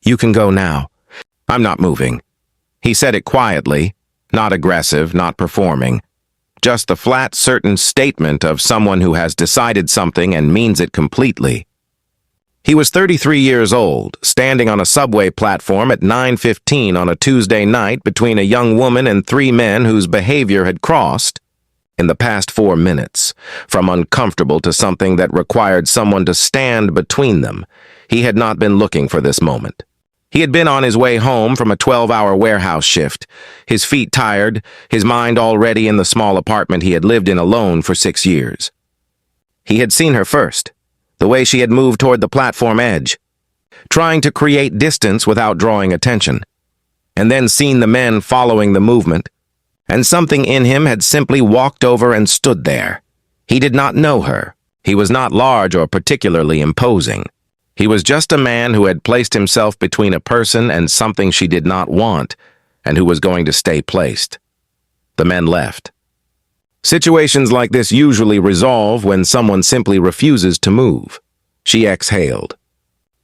You can go now. I'm not moving. He said it quietly, not aggressive, not performing. Just the flat, certain statement of someone who has decided something and means it completely. He was 33 years old, standing on a subway platform at 9:15 on a Tuesday night between a young woman and three men whose behavior had crossed, in the past 4 minutes, from uncomfortable to something that required someone to stand between them. He had not been looking for this moment. He had been on his way home from a 12-hour warehouse shift, his feet tired, his mind already in the small apartment he had lived in alone for 6 years. He had seen her first, the way she had moved toward the platform edge, trying to create distance without drawing attention, and then seen the men following the movement, and something in him had simply walked over and stood there. He did not know her. He was not large or particularly imposing. He was just a man who had placed himself between a person and something she did not want, and who was going to stay placed. The men left. Situations like this usually resolve when someone simply refuses to move. She exhaled.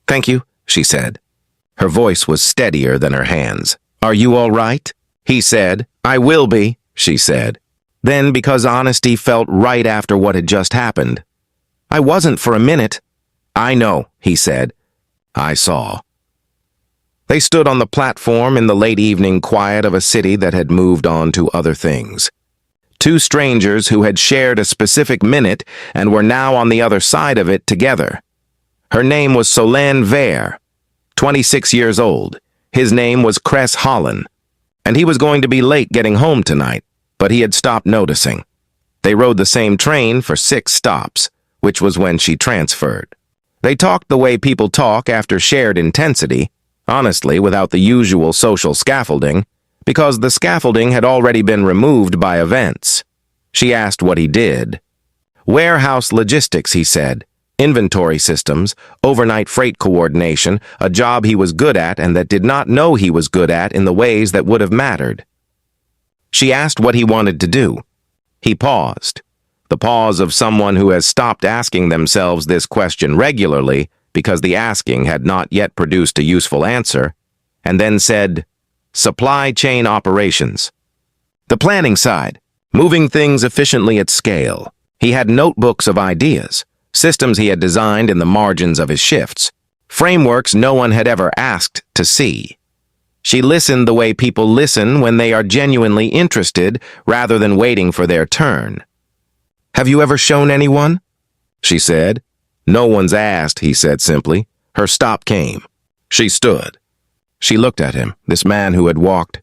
"Thank you," she said. Her voice was steadier than her hands. "Are you all right?" He said. "I will be," she said. Then, because honesty felt right after what had just happened. "I wasn't for a minute." "I know," he said. "I saw." They stood on the platform in the late evening quiet of a city that had moved on to other things. Two strangers who had shared a specific minute and were now on the other side of it together. Her name was Solène Vere, 26 years old. His name was Cress Holland, and he was going to be late getting home tonight, but he had stopped noticing. They rode the same train for 6 stops, which was when she transferred. They talked the way people talk after shared intensity, honestly, without the usual social scaffolding, because the scaffolding had already been removed by events. She asked what he did. Warehouse logistics, he said. Inventory systems, overnight freight coordination, a job he was good at and that did not know he was good at in the ways that would have mattered. She asked what he wanted to do. He paused. The pause of someone who has stopped asking themselves this question regularly because the asking had not yet produced a useful answer, and then said, "Supply chain operations." The planning side, moving things efficiently at scale. He had notebooks of ideas, systems he had designed in the margins of his shifts, frameworks no one had ever asked to see. She listened the way people listen when they are genuinely interested rather than waiting for their turn. "Have you ever shown anyone?" she said. "No one's asked," he said simply. Her stop came. She stood. She looked at him, this man who had walked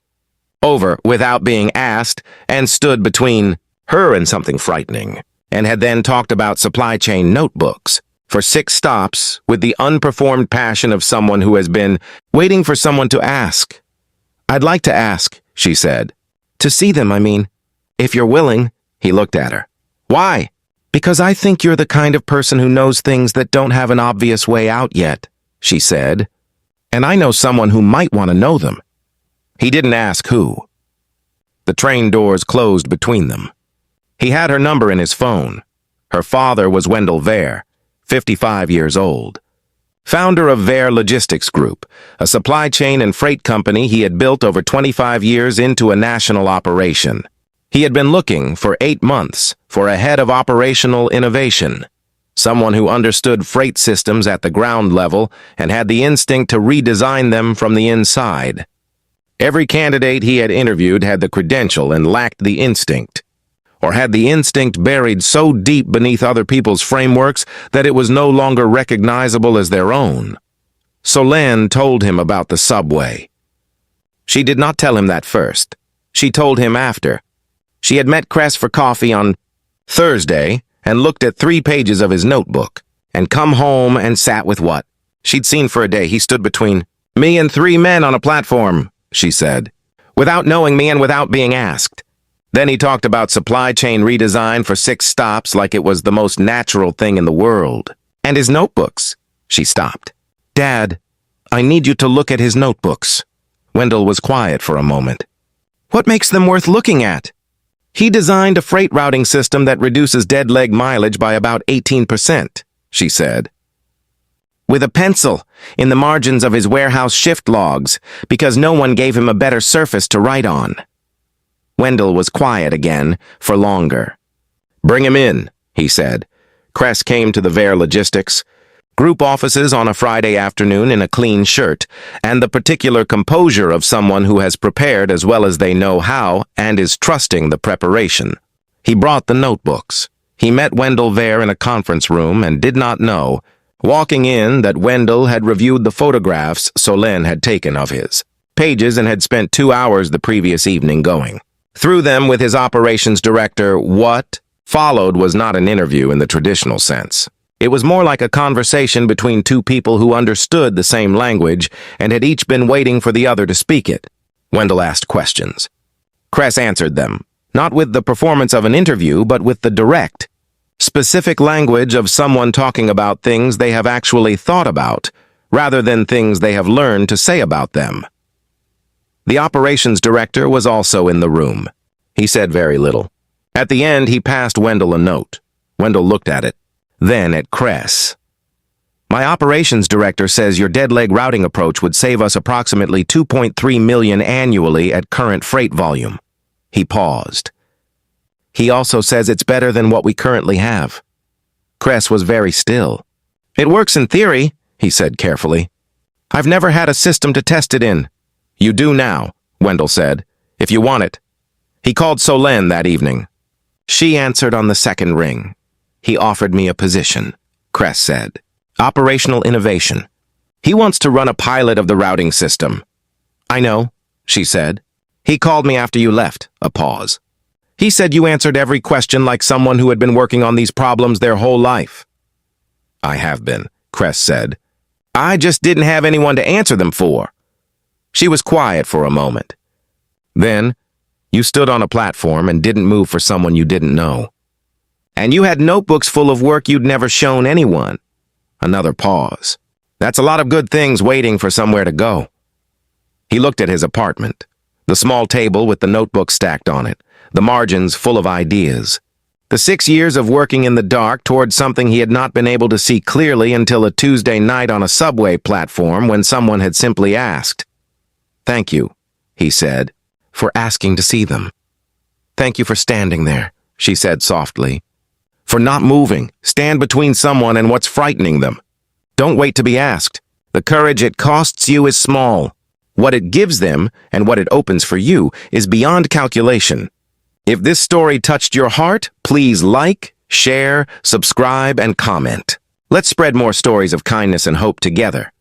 over without being asked and stood between her and something frightening, and had then talked about supply chain notebooks for 6 stops with the unperformed passion of someone who has been waiting for someone to ask. "I'd like to ask," she said. "To see them, I mean. If you're willing." He looked at her. "Why?" "Because I think you're the kind of person who knows things that don't have an obvious way out yet," she said. "And I know someone who might want to know them." He didn't ask who. The train doors closed between them. He had her number in his phone. Her father was Wendell Vere, 55 years old. Founder of Vere Logistics Group, a supply chain and freight company he had built over 25 years into a national operation. He had been looking for 8 months for a head of operational innovation, someone who understood freight systems at the ground level and had the instinct to redesign them from the inside. Every candidate he had interviewed had the credential and lacked the instinct, or had the instinct buried so deep beneath other people's frameworks that it was no longer recognizable as their own. Solène told him about the subway. She did not tell him that first. She told him after. She had met Cress for coffee on Thursday and looked at 3 pages of his notebook, and come home and sat with what she'd seen for a day. "He stood between me and 3 men on a platform," she said, "without knowing me and without being asked." Then he talked about supply chain redesign for 6 stops like it was the most natural thing in the world. "And his notebooks." She stopped. "Dad, I need you to look at his notebooks." Wendell was quiet for a moment. "What makes them worth looking at?" "He designed a freight routing system that reduces dead leg mileage by about 18%, she said. with a pencil, in the margins of his warehouse shift logs, because no one gave him a better surface to write on. Wendell was quiet again, for longer. "Bring him in," he said. Kress came to the Vare Logistics group offices on a Friday afternoon in a clean shirt, and the particular composure of someone who has prepared as well as they know how and is trusting the preparation. He brought the notebooks. He met Wendell Vare in a conference room and did not know, walking in, that Wendell had reviewed the photographs Solène had taken of his pages and had spent 2 hours the previous evening going through them with his operations director. What followed was not an interview in the traditional sense. It was more like a conversation between two people who understood the same language and had each been waiting for the other to speak it. Wendell asked questions. Kress answered them, not with the performance of an interview, but with the direct, specific language of someone talking about things they have actually thought about, rather than things they have learned to say about them. The operations director was also in the room. He said very little. At the end, he passed Wendell a note. Wendell looked at it, then at Kress. "My operations director says your dead leg routing approach would save us approximately $2.3 million annually at current freight volume." He paused. "He also says it's better than what we currently have." Kress was very still. "It works in theory," he said carefully. "I've never had a system to test it in." "You do now," Wendell said, "if you want it." He called Solène that evening. She answered on the second ring. "He offered me a position," Kress said. "Operational innovation. He wants to run a pilot of the routing system." "I know," she said. "He called me after you left." A pause. "He said you answered every question like someone who had been working on these problems their whole life." "I have been," Kress said. "I just didn't have anyone to answer them for." She was quiet for a moment. "Then, you stood on a platform and didn't move for someone you didn't know. And you had notebooks full of work you'd never shown anyone." Another pause. "That's a lot of good things waiting for somewhere to go." He looked at his apartment, the small table with the notebook stacked on it, the margins full of ideas. The 6 years of working in the dark towards something he had not been able to see clearly until a Tuesday night on a subway platform when someone had simply asked. "Thank you," he said, "for asking to see them." "Thank you for standing there," she said softly. "For not moving. Stand between someone and what's frightening them. Don't wait to be asked. The courage it costs you is small. What it gives them and what it opens for you is beyond calculation. If this story touched your heart, please like, share, subscribe, and comment. Let's spread more stories of kindness and hope together.